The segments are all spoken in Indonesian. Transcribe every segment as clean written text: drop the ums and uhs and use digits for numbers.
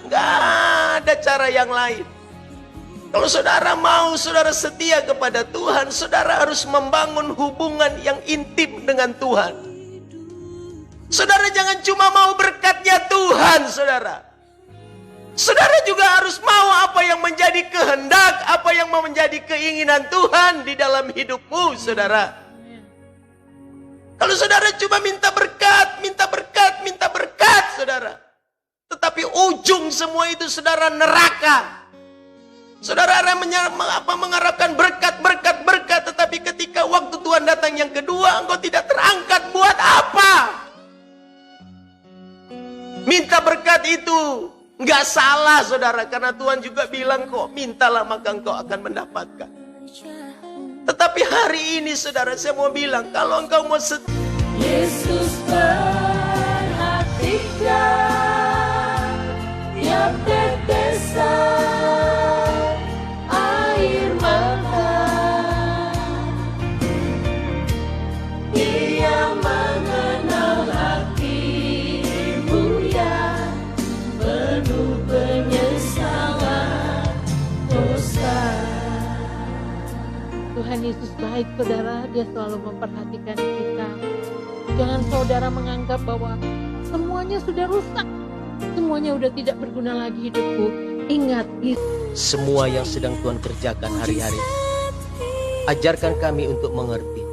Nggak ada cara yang lain. Kalau saudara mau, saudara setia kepada Tuhan, saudara harus membangun hubungan yang intim dengan Tuhan. Saudara jangan cuma mau berkatnya Tuhan, saudara. Saudara juga harus mau apa yang menjadi kehendak, apa yang menjadi keinginan Tuhan di dalam hidupmu, saudara. Kalau saudara cuma minta berkat, saudara. Tetapi ujung semua itu, saudara, neraka. Saudara mengharapkan berkat, tetapi ketika waktu Tuhan datang yang kedua, engkau tidak terangkat, buat apa? Minta berkat itu nggak salah, saudara, karena Tuhan juga bilang kok, mintalah maka engkau akan mendapatkan. Tetapi hari ini, saudara, saya mau bilang, kalau engkau mau Yesus perhatikan tiap tetesan air mata, Dia mengenal hatimu yang penuh penyesalan dosa. Tuhan Yesus baik, saudara. Dia selalu memperhatikan kita. Jangan saudara menganggap bahwa semuanya sudah rusak, semuanya udah tidak berguna lagi hidupku. Ingat, semua yang sedang Tuhan kerjakan hari-hari, ajarkan kami untuk mengerti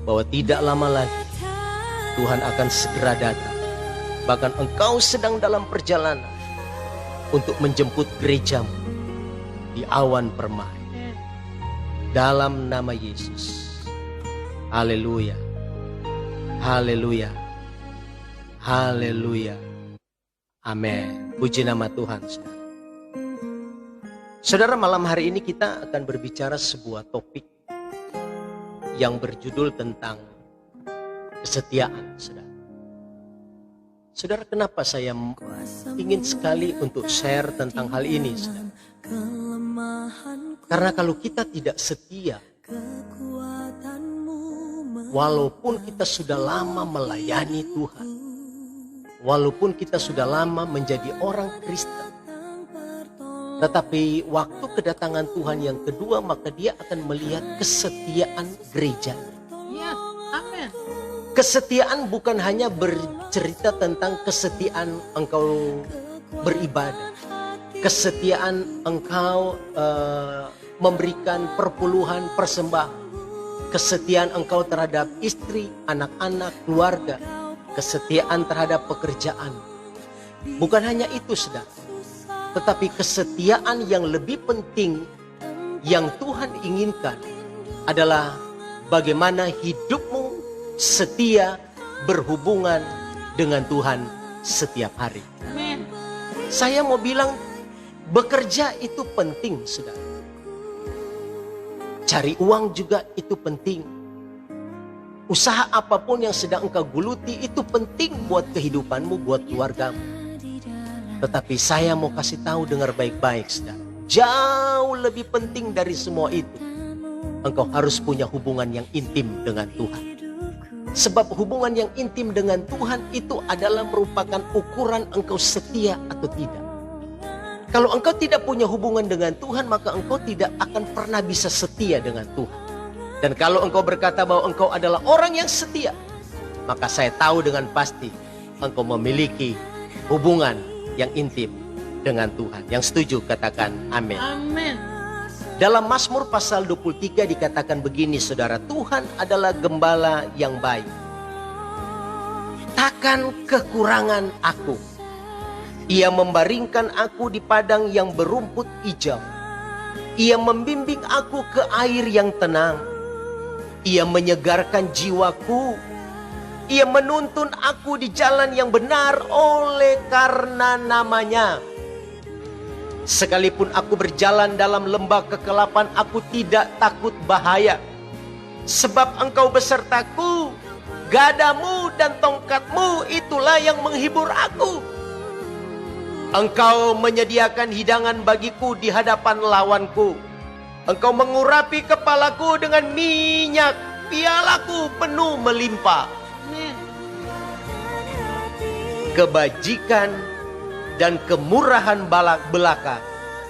bahwa tidak lama lagi Tuhan akan segera datang. Bahkan engkau sedang dalam perjalanan untuk menjemput gerejamu di awan permai. Dalam nama Yesus. Haleluya. Haleluya. Haleluya. Amin. Puji nama Tuhan, saudara. Saudara, malam hari ini kita akan berbicara sebuah topik yang berjudul tentang kesetiaan, saudara. Saudara, kenapa saya ingin sekali untuk share tentang hal ini, saudara? Karena kalau kita tidak setia, walaupun kita sudah lama melayani Tuhan, walaupun kita sudah lama menjadi orang Kristen, tetapi waktu kedatangan Tuhan yang kedua, maka Dia akan melihat kesetiaan gereja. ya, amin. Kesetiaan bukan hanya bercerita tentang kesetiaan engkau beribadah, kesetiaan engkau memberikan perpuluhan persembahan, kesetiaan engkau terhadap istri, anak-anak, keluarga, kesetiaan terhadap pekerjaan. Bukan hanya itu, saudara. Tetapi kesetiaan yang lebih penting yang Tuhan inginkan adalah bagaimana hidupmu setia berhubungan dengan Tuhan setiap hari. Amin. Saya mau bilang, bekerja itu penting, saudara. Cari uang juga itu penting. Usaha apapun yang sedang engkau geluti itu penting buat kehidupanmu, buat keluargamu. Tetapi saya mau kasih tahu, dengar baik-baik, saudara. Jauh lebih penting dari semua itu, engkau harus punya hubungan yang intim dengan Tuhan. Sebab hubungan yang intim dengan Tuhan itu adalah merupakan ukuran engkau setia atau tidak. Kalau engkau tidak punya hubungan dengan Tuhan, maka engkau tidak akan pernah bisa setia dengan Tuhan. Dan kalau engkau berkata bahwa engkau adalah orang yang setia, maka saya tahu dengan pasti engkau memiliki hubungan yang intim dengan Tuhan. Yang setuju katakan amin. Amin. Dalam Mazmur pasal 23 dikatakan begini, saudara, Tuhan adalah gembala yang baik. Takkan kekurangan aku. Ia membaringkan aku di padang yang berumput hijau. Ia membimbing aku ke air yang tenang. Ia menyegarkan jiwaku. Ia menuntun aku di jalan yang benar oleh karena namanya. Sekalipun aku berjalan dalam lembah kegelapan, aku tidak takut bahaya. Sebab engkau besertaku, gadamu dan tongkatmu itulah yang menghibur aku. Engkau menyediakan hidangan bagiku di hadapan lawanku. Engkau mengurapi kepalaku dengan minyak, pialaku penuh melimpah. Amin. Kebajikan dan kemurahan belaka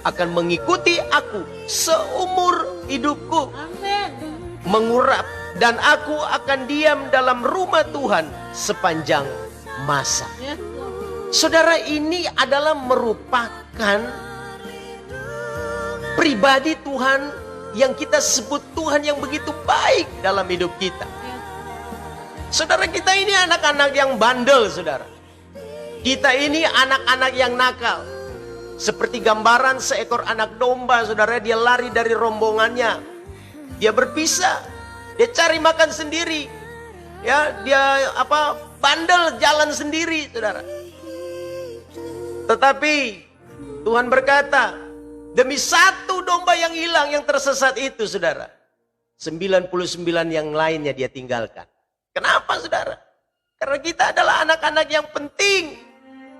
akan mengikuti aku seumur hidupku. Amin. Mengurap, dan aku akan diam dalam rumah Tuhan sepanjang masa. Yes, Lord. Saudara, ini adalah merupakan pribadi Tuhan yang kita sebut Tuhan yang begitu baik dalam hidup kita. Saudara, kita ini anak-anak yang bandel, saudara. Kita ini anak-anak yang nakal. Seperti gambaran seekor anak domba, saudara, dia lari dari rombongannya. Dia berpisah, dia cari makan sendiri. Ya, dia bandel jalan sendiri, saudara. Tetapi Tuhan berkata, demi satu domba yang hilang, yang tersesat itu, saudara, 99 yang lainnya dia tinggalkan. Kenapa, saudara? Karena kita adalah anak-anak yang penting.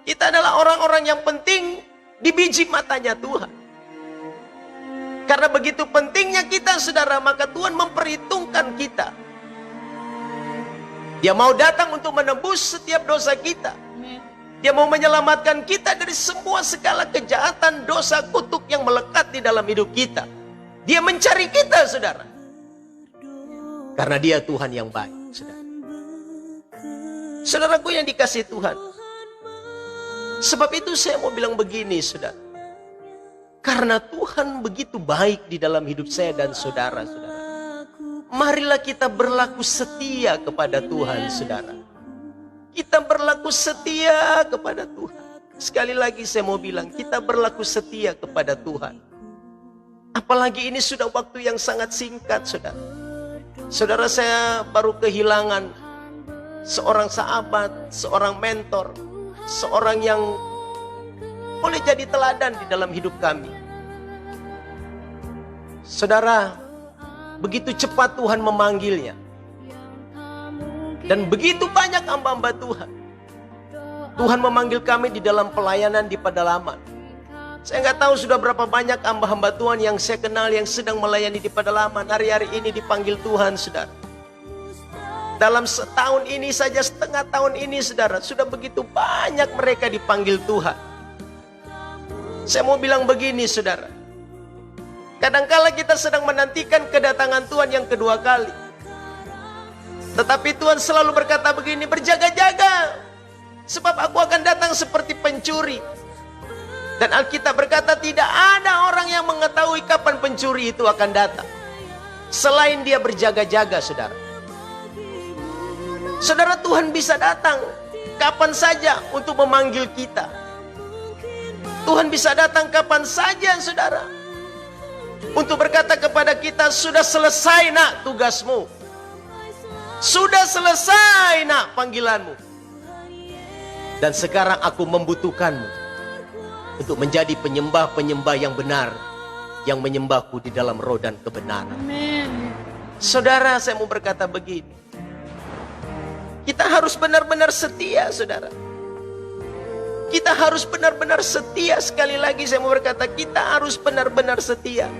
Kita adalah orang-orang yang penting di biji matanya Tuhan. Karena begitu pentingnya kita, saudara, maka Tuhan memperhitungkan kita. Dia mau datang untuk menebus setiap dosa kita. Dia mau menyelamatkan kita dari semua segala kejahatan, dosa, kutuk yang melekat di dalam hidup kita. Dia mencari kita, saudara. Karena dia Tuhan yang baik, saudara. Saudaraku yang dikasihi Tuhan. Sebab itu saya mau bilang begini, saudara. Karena Tuhan begitu baik di dalam hidup saya dan saudara-saudara. Marilah kita berlaku setia kepada Tuhan, saudara. Kita berlaku setia kepada Tuhan. Sekali lagi saya mau bilang, kita berlaku setia kepada Tuhan. Apalagi ini sudah waktu yang sangat singkat, saudara. Saudara, saya baru kehilangan seorang sahabat, seorang mentor, seorang yang boleh jadi teladan di dalam hidup kami. Saudara, begitu cepat Tuhan memanggilnya. Dan begitu banyak hamba-hamba Tuhan. Tuhan memanggil kami di dalam pelayanan di Pedalaman. Saya nggak tahu sudah berapa banyak hamba-hamba Tuhan yang saya kenal yang sedang melayani di Pedalaman. Hari-hari ini dipanggil Tuhan, saudara. Dalam setahun ini saja, setengah tahun ini, saudara, sudah begitu banyak mereka dipanggil Tuhan. Saya mau bilang begini, saudara. Kadangkala kita sedang menantikan kedatangan Tuhan yang kedua kali. Tetapi Tuhan selalu berkata begini, berjaga-jaga. Sebab aku akan datang seperti pencuri. Dan Alkitab berkata tidak ada orang yang mengetahui kapan pencuri itu akan datang. Selain dia berjaga-jaga, saudara. Saudara, Tuhan bisa datang kapan saja untuk memanggil kita. Tuhan bisa datang kapan saja, saudara. Untuk berkata kepada kita, sudah selesai nak tugasmu. Sudah selesai nak panggilanmu. Dan sekarang aku membutuhkanmu untuk menjadi penyembah-penyembah yang benar, yang menyembahku di dalam roh dan kebenaran. Amin. Saudara, saya mau berkata begini. Kita harus benar-benar setia, saudara. Kita harus benar-benar setia. Sekali lagi saya mau berkata, kita harus benar-benar setia.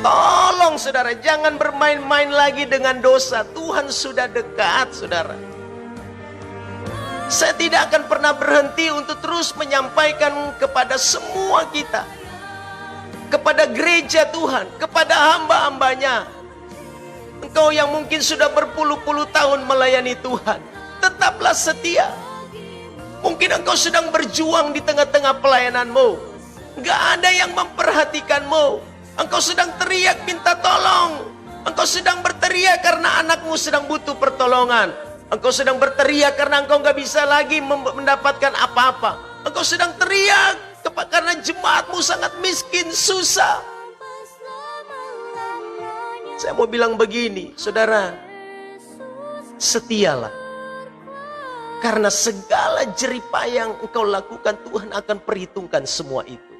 Tolong, saudara, jangan bermain-main lagi dengan dosa. Tuhan sudah dekat, saudara. Saya tidak akan pernah berhenti untuk terus menyampaikan kepada semua kita, kepada gereja Tuhan, kepada hamba-hambanya. Engkau yang mungkin sudah berpuluh-puluh tahun melayani Tuhan, tetaplah setia. Mungkin engkau sedang berjuang di tengah-tengah pelayananmu, gak ada yang memperhatikanmu. Engkau sedang teriak minta tolong. Engkau sedang berteriak karena anakmu sedang butuh pertolongan. Engkau sedang berteriak karena engkau gak bisa lagi mendapatkan apa-apa. Engkau sedang teriak karena jemaatmu sangat miskin, susah. Saya mau bilang begini, saudara, setialah. Karena segala jeripaya yang engkau lakukan, Tuhan akan perhitungkan semua itu.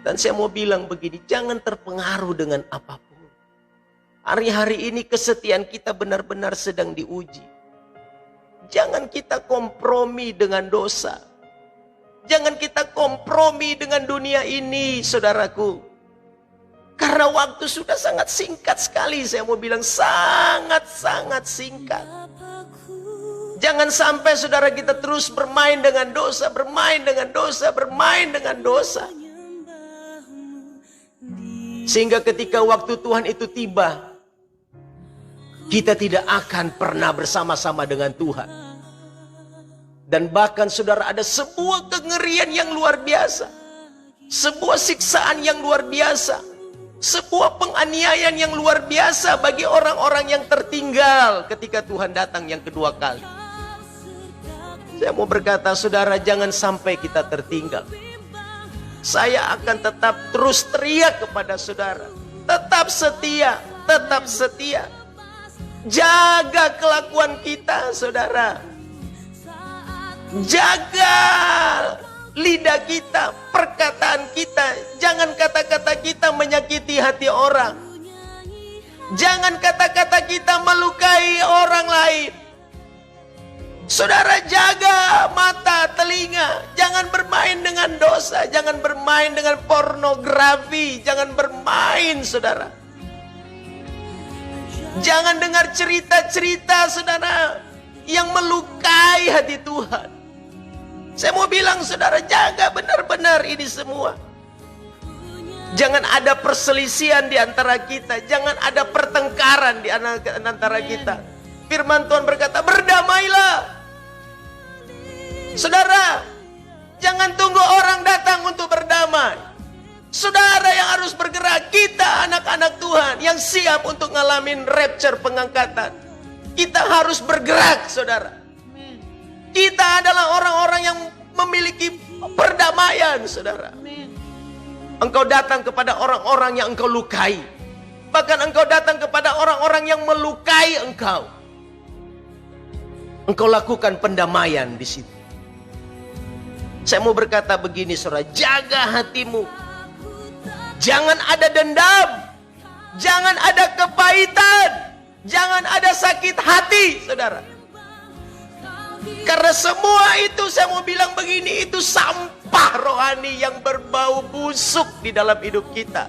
Dan saya mau bilang begini, jangan terpengaruh dengan apapun. Hari-hari ini kesetiaan kita benar-benar sedang diuji. Jangan kita kompromi dengan dosa. Jangan kita kompromi dengan dunia ini, saudaraku. Karena waktu sudah sangat singkat sekali, saya mau bilang sangat-sangat singkat. Jangan sampai saudara kita terus bermain dengan dosa, bermain dengan dosa, bermain dengan dosa. Sehingga ketika waktu Tuhan itu tiba, kita tidak akan pernah bersama-sama dengan Tuhan. Dan bahkan saudara, ada sebuah kengerian yang luar biasa, sebuah siksaan yang luar biasa, sebuah penganiayaan yang luar biasa bagi orang-orang yang tertinggal ketika Tuhan datang yang kedua kali. Saya mau berkata, saudara, jangan sampai kita tertinggal. Saya akan tetap terus teriak kepada saudara, tetap setia, tetap setia. Jaga kelakuan kita, saudara. Jaga lidah kita, perkataan kita. Jangan kata-kata kita menyakiti hati orang. Jangan kata-kata kita melukai orang lain. Saudara, jaga mata, telinga. Jangan bermain dengan dosa. Jangan bermain dengan pornografi. Jangan bermain, saudara. Jangan dengar cerita-cerita, saudara, yang melukai hati Tuhan. Saya mau bilang, saudara, jaga benar-benar ini semua. Jangan ada perselisihan di antara kita. Jangan ada pertengkaran di antara kita. Firman Tuhan berkata, berdamailah. Saudara, jangan tunggu orang datang untuk berdamai. Saudara yang harus bergerak. Kita anak-anak Tuhan yang siap untuk ngalamin rapture, pengangkatan. Kita harus bergerak, saudara. Kita adalah orang-orang yang memiliki perdamaian, saudara. Engkau datang kepada orang-orang yang engkau lukai. Bahkan engkau datang kepada orang-orang yang melukai engkau. Engkau lakukan pendamaian di situ. Saya mau berkata begini, saudara, jaga hatimu. Jangan ada dendam. Jangan ada kepahitan. Jangan ada sakit hati, saudara. Karena semua itu, saya mau bilang begini, itu sampah rohani yang berbau busuk di dalam hidup kita.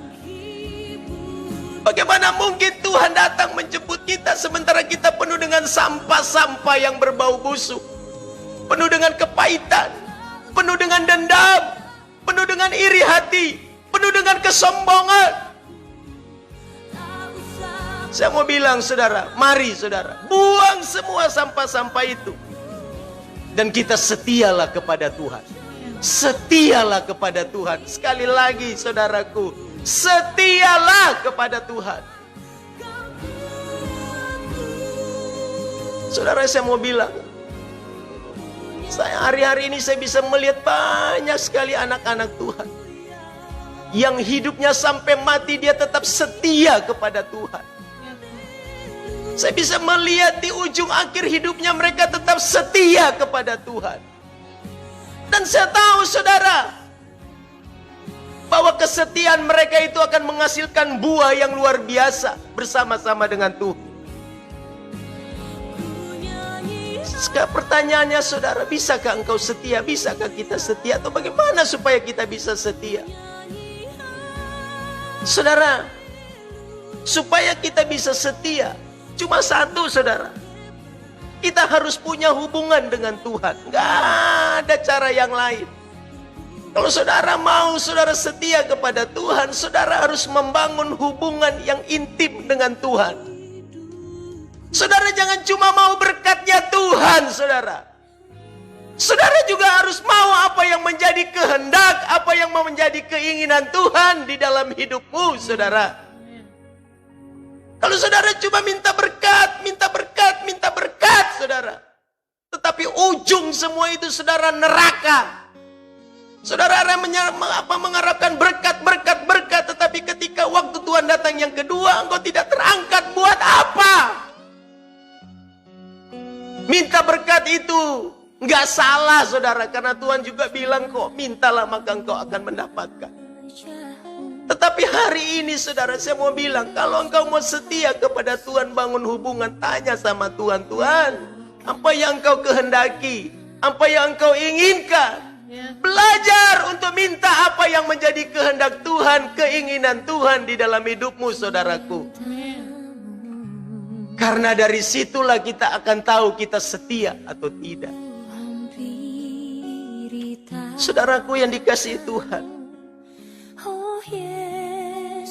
Bagaimana mungkin Tuhan datang menjemput kita sementara kita penuh dengan sampah-sampah yang berbau busuk, penuh dengan kepahitan, penuh dengan dendam, penuh dengan iri hati, penuh dengan kesombongan. Saya mau bilang, saudara, mari saudara, buang semua sampah-sampah itu. Dan kita setialah kepada Tuhan. Setialah kepada Tuhan. Sekali lagi, saudaraku, setialah kepada Tuhan. Saudara, saya mau bilang, saya hari-hari ini saya bisa melihat banyak sekali anak-anak Tuhan yang hidupnya sampai mati dia tetap setia kepada Tuhan. Saya bisa melihat di ujung akhir hidupnya mereka tetap setia kepada Tuhan. Dan saya tahu, saudara, bahwa kesetiaan mereka itu akan menghasilkan buah yang luar biasa bersama-sama dengan Tuhan. Sekarang pertanyaannya, saudara, bisakah engkau setia? Bisakah kita setia? Atau bagaimana supaya kita bisa setia? Saudara, supaya kita bisa setia, cuma satu, saudara. Kita harus punya hubungan dengan Tuhan. Gak ada cara yang lain. Kalau saudara mau saudara setia kepada Tuhan, saudara harus membangun hubungan yang intim dengan Tuhan. Saudara jangan cuma mau berkatnya Tuhan, saudara. Saudara juga harus mau apa yang menjadi kehendak, apa yang menjadi keinginan Tuhan di dalam hidupmu, saudara. Kalau saudara cuma minta berkat, saudara, tetapi ujung semua itu, saudara, neraka. Saudara mengharapkan berkat, tetapi ketika waktu Tuhan datang yang kedua, engkau tidak terangkat, buat apa? Minta berkat itu nggak salah, saudara, karena Tuhan juga bilang kok, mintalah maka engkau akan mendapatkan. Tetapi hari ini, saudara, saya mau bilang, kalau engkau mau setia kepada Tuhan, bangun hubungan, tanya sama Tuhan, Tuhan, apa yang engkau kehendaki, apa yang engkau inginkan. Belajar untuk minta apa yang menjadi kehendak Tuhan, keinginan Tuhan di dalam hidupmu, saudaraku. Karena dari situlah kita akan tahu kita setia atau tidak. Saudaraku yang dikasihi Tuhan,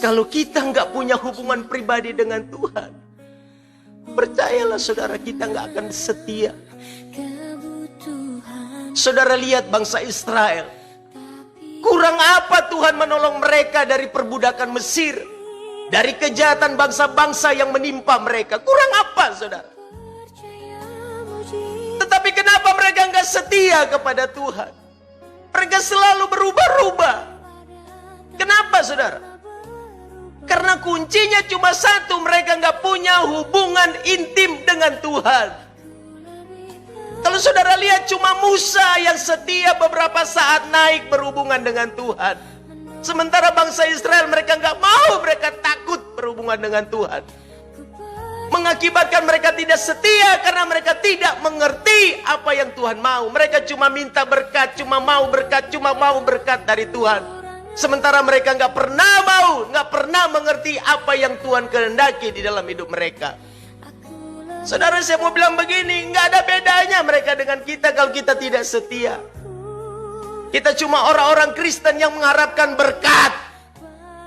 kalau kita nggak punya hubungan pribadi dengan Tuhan, percayalah saudara, kita nggak akan setia. Saudara lihat bangsa Israel, kurang apa Tuhan menolong mereka dari perbudakan Mesir, dari kejahatan bangsa-bangsa yang menimpa mereka. Kurang apa saudara? Tetapi kenapa mereka nggak setia kepada Tuhan? Mereka selalu berubah-ubah. Kenapa saudara? Karena kuncinya cuma satu, mereka nggak punya hubungan intim dengan Tuhan. Kalau saudara lihat cuma Musa yang setia beberapa saat naik berhubungan dengan Tuhan. Sementara bangsa Israel mereka nggak mau, mereka takut berhubungan dengan Tuhan. Mengakibatkan mereka tidak setia karena mereka tidak mengerti apa yang Tuhan mau. Mereka cuma minta berkat, cuma mau berkat dari Tuhan. Sementara mereka nggak pernah mengerti apa yang Tuhan kehendaki di dalam hidup mereka. Saudara, saya mau bilang begini, nggak ada bedanya mereka dengan kita kalau kita tidak setia. Kita cuma orang-orang Kristen yang mengharapkan berkat.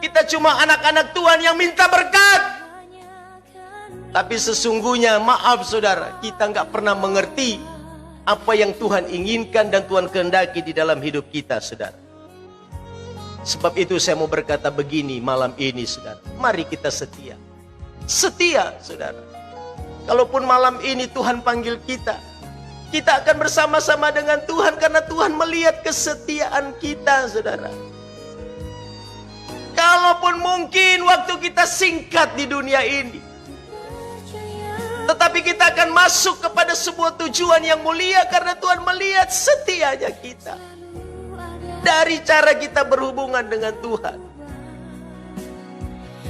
Kita cuma anak-anak Tuhan yang minta berkat. Tapi sesungguhnya, maaf saudara, kita nggak pernah mengerti apa yang Tuhan inginkan dan Tuhan kehendaki di dalam hidup kita, saudara. Sebab itu saya mau berkata begini malam ini, saudara. Mari kita setia. Setia, saudara. Kalaupun malam ini Tuhan panggil kita, kita akan bersama-sama dengan Tuhan karena Tuhan melihat kesetiaan kita, saudara. Kalaupun mungkin waktu kita singkat di dunia ini, tetapi kita akan masuk kepada sebuah tujuan yang mulia karena Tuhan melihat setianya kita. Dari cara kita berhubungan dengan Tuhan,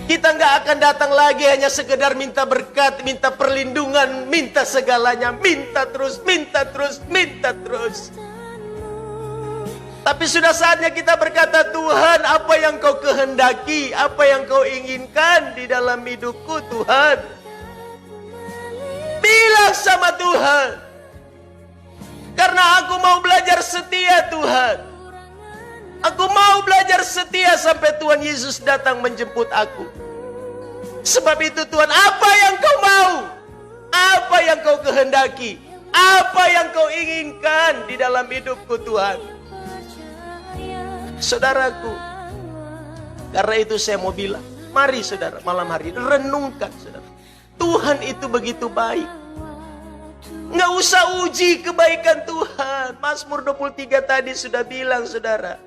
kita nggak akan datang lagi hanya sekedar minta berkat, minta perlindungan, minta segalanya, minta terus. Tapi sudah saatnya kita berkata, Tuhan, apa yang kau kehendaki, apa yang kau inginkan di dalam hidupku, Tuhan. Bilang sama Tuhan, karena aku mau belajar setia, Tuhan. Aku mau belajar setia sampai Tuhan Yesus datang menjemput aku. Sebab itu Tuhan, apa yang kau mau, apa yang kau kehendaki, apa yang kau inginkan di dalam hidupku, Tuhan. Saudaraku, karena itu saya mau bilang, mari saudara malam hari ini renungkan, saudara. Tuhan itu begitu baik. Nggak usah uji kebaikan Tuhan. Mazmur 23 tadi sudah bilang, saudara.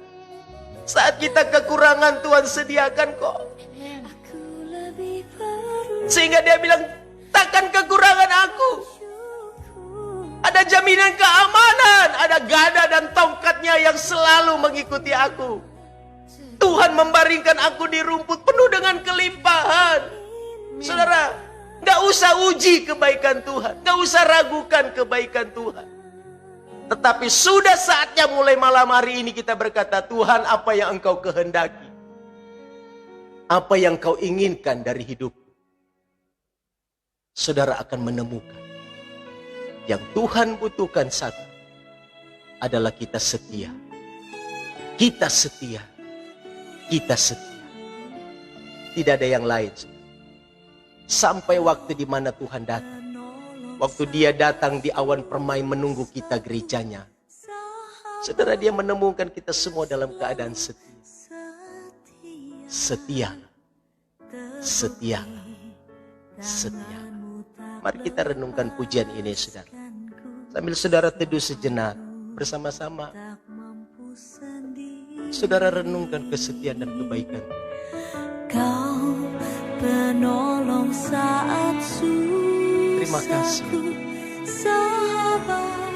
Saat kita kekurangan, Tuhan sediakan kok. Sehingga dia bilang, takkan kekurangan aku. Ada jaminan keamanan, ada gada dan tongkatnya yang selalu mengikuti aku. Tuhan membaringkan aku di rumput penuh dengan kelimpahan. Saudara, gak usah uji kebaikan Tuhan, gak usah ragukan kebaikan Tuhan. Tetapi sudah saatnya mulai malam hari ini kita berkata, Tuhan, apa yang Engkau kehendaki? Apa yang Kau inginkan dari hidup? Saudara akan menemukan yang Tuhan butuhkan satu adalah kita setia. Kita setia. Kita setia. Tidak ada yang lain. Sampai waktu di mana Tuhan datang. Waktu dia datang di awan permai menunggu kita gerejanya. Saudara, dia menemukan kita semua dalam keadaan setia. Setia. Setia. Setia. Mari kita renungkan pujian ini, saudara. Sambil saudara teduh sejenak bersama-sama. Saudara renungkan kesetiaan dan kebaikan. Kau penolong saat susah. Terima kasih. Sahabat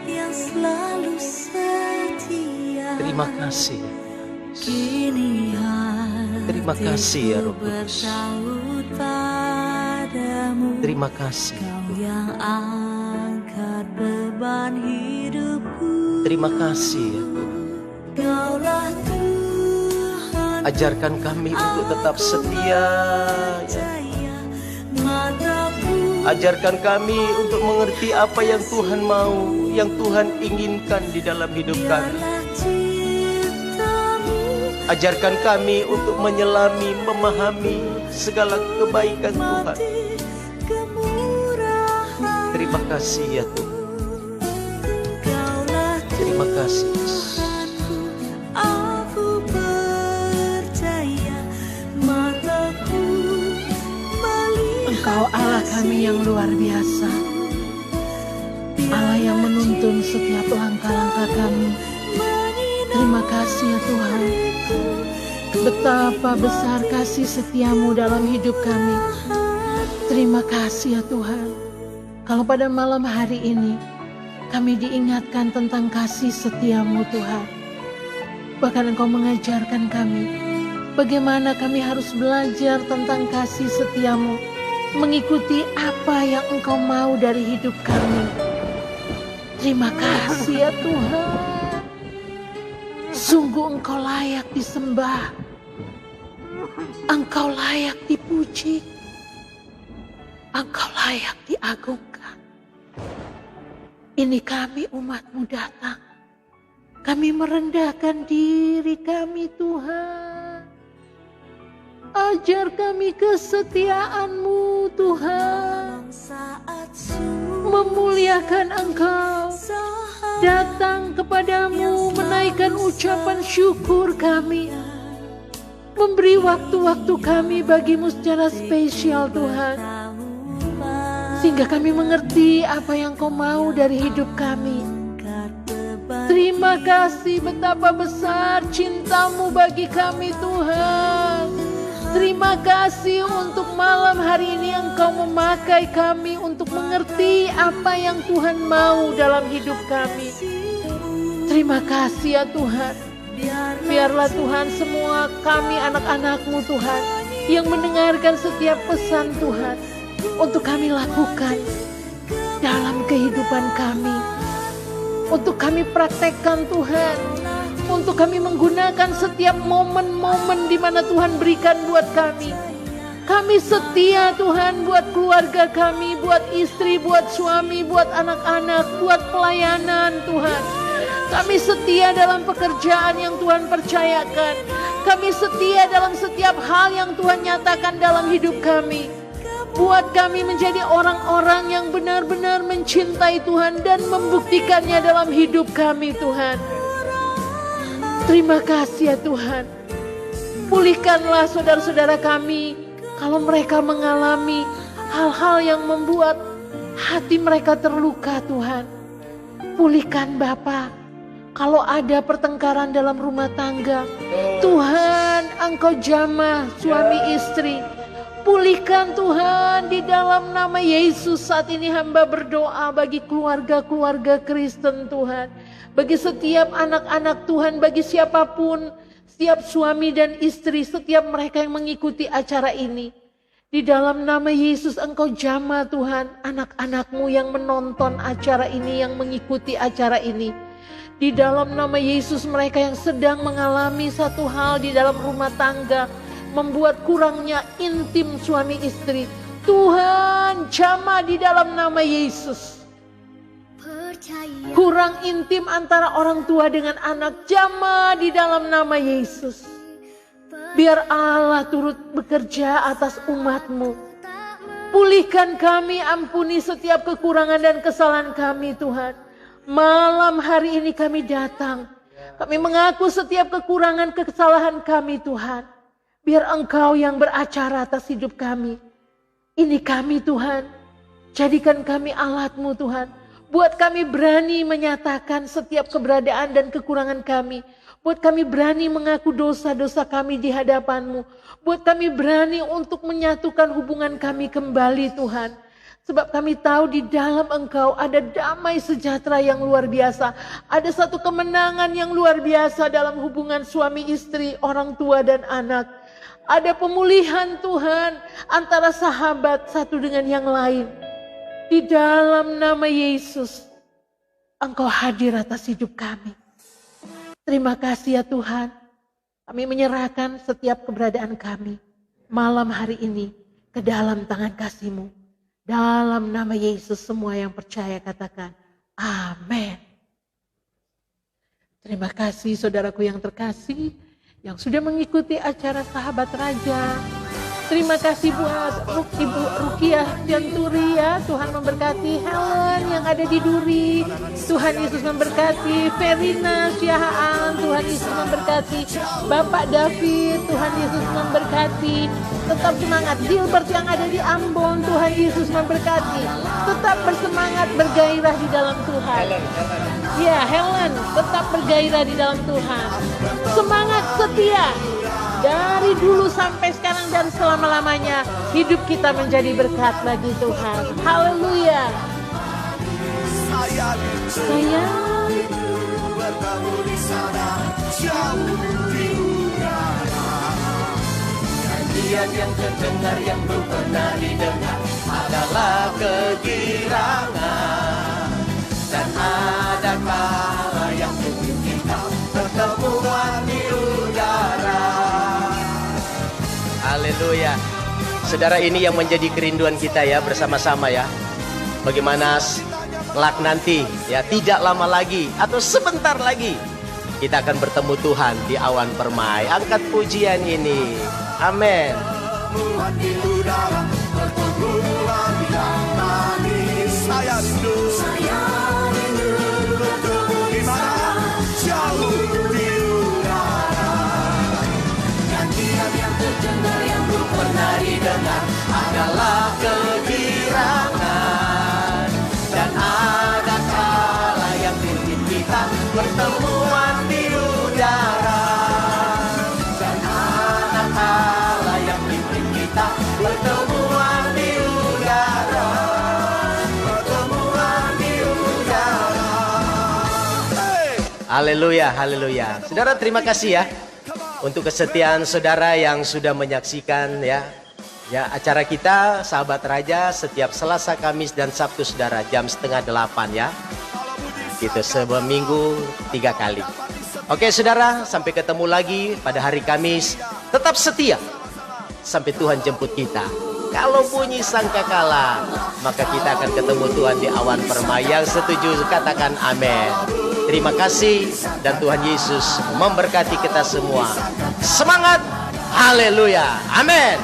yang selalu setia. Terima kasih. Kini Terima kasih ya Roh Kudus. bersaut padamu. Terima kasih. Kau yang angkat beban hidupku. Terima kasih ya Tuhan. Kaulah Tuhan. Ajarkan kami untuk tetap setia ya. Mataku Ajarkan kami untuk mengerti apa yang Tuhan mau, yang Tuhan inginkan di dalam hidup kami. Ajarkan kami untuk menyelami, memahami segala kebaikan Tuhan. Terima kasih ya Tuhan. Terima kasih. Aku percaya mataku melihat. Engkau Allah kami yang luar biasa, Allah yang menuntun setiap langkah-langkah kami. Terima kasih ya Tuhan. Betapa besar kasih setiamu dalam hidup kami. Terima kasih ya Tuhan. Kalau pada malam hari ini kami diingatkan tentang kasih setiamu Tuhan. Bahkan Engkau mengajarkan kami bagaimana kami harus belajar tentang kasih setiamu, mengikuti apa yang Engkau mau dari hidup kami. Terima kasih ya Tuhan. Sungguh Engkau layak disembah, Engkau layak dipuji, Engkau layak diagungkan. Ini kami umat-Mu datang, kami merendahkan diri kami Tuhan. Ajar kami kesetiaan-Mu Tuhan, memuliakan Engkau, datang kepadamu menaikkan ucapan syukur kami, memberi waktu-waktu kami bagimu secara spesial Tuhan, sehingga kami mengerti apa yang Kau mau dari hidup kami. Terima kasih betapa besar cinta-Mu bagi kami Tuhan. Terima kasih untuk malam hari ini Engkau memakai kami untuk mengerti apa yang Tuhan mau dalam hidup kami. Terima kasih ya Tuhan. Biarlah Tuhan semua kami anak-anak-Mu Tuhan yang mendengarkan setiap pesan Tuhan untuk kami lakukan dalam kehidupan kami. Untuk kami praktekkan Tuhan. Untuk kami menggunakan setiap momen-momen di mana Tuhan berikan buat kami. Kami setia Tuhan buat keluarga kami, buat istri, buat suami, buat anak-anak, buat pelayanan Tuhan. Kami setia dalam pekerjaan yang Tuhan percayakan. Kami setia dalam setiap hal yang Tuhan nyatakan dalam hidup kami. Buat kami menjadi orang-orang yang benar-benar mencintai Tuhan dan membuktikannya dalam hidup kami Tuhan. Terima kasih ya Tuhan. Pulihkanlah saudara-saudara kami kalau mereka mengalami hal-hal yang membuat hati mereka terluka Tuhan. Pulihkan Bapa kalau ada pertengkaran dalam rumah tangga. Tuhan Engkau jamah suami istri. Pulihkan Tuhan di dalam nama Yesus. Saat ini hamba berdoa bagi keluarga-keluarga Kristen Tuhan. Bagi setiap anak-anak Tuhan, bagi siapapun, setiap suami dan istri, setiap mereka yang mengikuti acara ini. Di dalam nama Yesus Engkau jamah Tuhan anak-anak-Mu yang menonton acara ini, yang mengikuti acara ini. Di dalam nama Yesus mereka yang sedang mengalami satu hal di dalam rumah tangga, membuat kurangnya intim suami istri. Tuhan jamah di dalam nama Yesus. Kurang intim antara orang tua dengan anak, jamah di dalam nama Yesus. Biar Allah turut bekerja atas umat-Mu. Pulihkan kami, ampuni setiap kekurangan dan kesalahan kami Tuhan. Malam hari ini kami datang. Kami mengaku setiap kekurangan kesalahan kami Tuhan. Biar Engkau yang beracara atas hidup kami. Ini kami Tuhan. Jadikan kami alat-Mu Tuhan. Buat kami berani menyatakan setiap keberadaan dan kekurangan kami. Buat kami berani mengaku dosa-dosa kami di hadapan-Mu. Buat kami berani untuk menyatukan hubungan kami kembali Tuhan. Sebab kami tahu di dalam Engkau ada damai sejahtera yang luar biasa. Ada satu kemenangan yang luar biasa dalam hubungan suami istri, orang tua dan anak. Ada pemulihan Tuhan antara sahabat satu dengan yang lain. Di dalam nama Yesus, Engkau hadir atas hidup kami. Terima kasih ya Tuhan. Kami menyerahkan setiap keberadaan kami malam hari ini ke dalam tangan kasih-Mu. Dalam nama Yesus semua yang percaya katakan amin. Terima kasih saudaraku yang terkasih yang sudah mengikuti acara Sahabat Raja. Terima kasih buat Ibu Rukiah Janturi ya. Tuhan memberkati Helen yang ada di Duri. Tuhan Yesus memberkati Verina Syahaan. Tuhan Yesus memberkati Bapak David. Tuhan Yesus memberkati. Tetap semangat. Gilbert yang ada di Ambon. Tuhan Yesus memberkati. Tetap bersemangat, bergairah di dalam Tuhan. Ya, Helen tetap bergairah di dalam Tuhan. Semangat setia. Dari dulu sampai sekarang dan selama-lamanya hidup kita menjadi berkat bagi Tuhan. Haleluya. Sayang bertemu di sana jauh di udara. Nyanyian yang terdengar yang belum pernah didengar adalah kegirangan. Dan ada kala yang mungkin kita pertemuan di udara. Haleluya. Saudara, ini yang menjadi kerinduan kita ya bersama-sama ya. Bagaimana kelak nanti ya, tidak lama lagi atau sebentar lagi kita akan bertemu Tuhan di awan permai. Angkat pujian ini. Amin. Pertemuan di udara, pertemuan yang manis. Saya rindu bertemu di mana? Jauh di udara. Nyanyian yang terdengar yang belum pernah didengar adalah kegirangan. Dan ada kala yang bikin kita pertemuan di udara. Dan ada kala yang bikin kita pertemuan di udara. Pertemuan di udara. Hey! Haleluya, haleluya. Saudara, terima kasih ya untuk kesetiaan saudara yang sudah menyaksikan ya acara kita Sahabat Raja setiap Selasa, Kamis dan Sabtu saudara jam 7:30 ya. Gitu seminggu 3 kali. Oke saudara, sampai ketemu lagi pada hari Kamis. Tetap setia sampai Tuhan jemput kita. Kalau bunyi sangkakala, maka kita akan ketemu Tuhan di awan permai. Yang setuju katakan amin. Terima kasih dan Tuhan Yesus memberkati kita semua. Semangat, haleluya, amin.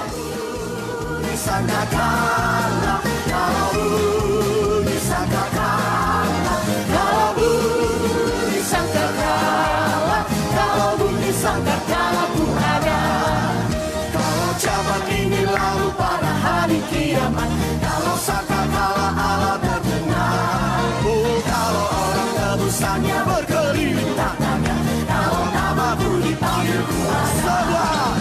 Kalau zaman ini lalu pada hari kiamat, kalau sangkakala Allah terdengar, kalau orang tebusannya berkeliling tangannya, kalau namaku dipanggil semua,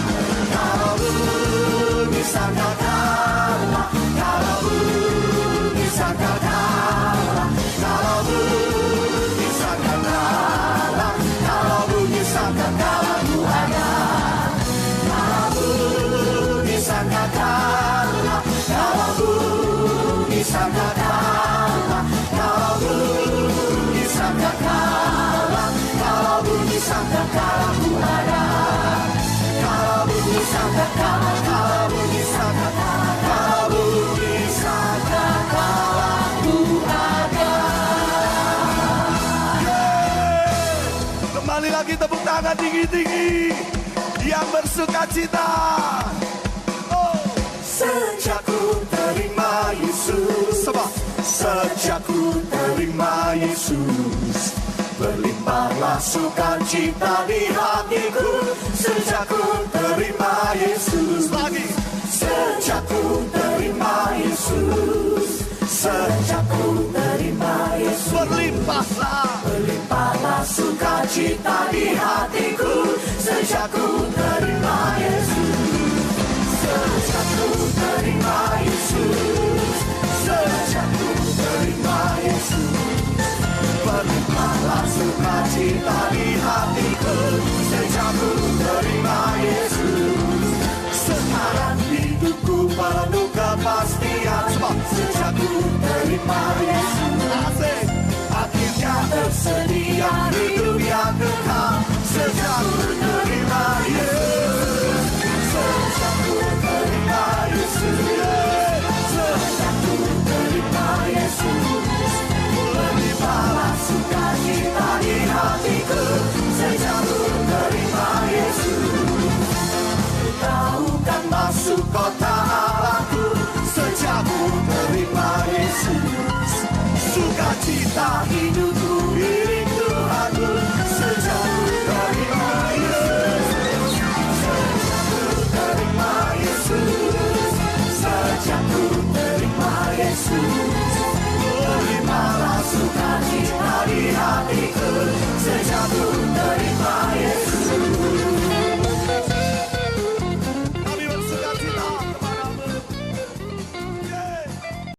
kalau bunyi sangkakala, kalau bunyi sangkakala, kalau bunyi sangkakala, kalau bunyi sangkakala ku ada. Sangkakala, kalau bunyi sangkakala, kalau bunyi sangkakala, kalau bunyi sangkakala ku ada. Kalau bunyi sangkakala, kalau bunyi sangkakala, kalau bunyi sangkakala ku ada. Kembali lagi tepuk tangan tinggi-tinggi yang bersuka cita. Sejak ku terima Yesus, sejak ku terima Yesus, berlimpahlah sukacita di hatiku. Sejak ku terima Yesus, lagi. Sejak ku terima Yesus, sejak ku terima Yesus, berlimpahlah sukacita di hatiku. Sejak ku terima Yesus. Sejak ku terima Yesus, sejak ku terima Yesus, berlimpahlah sukacita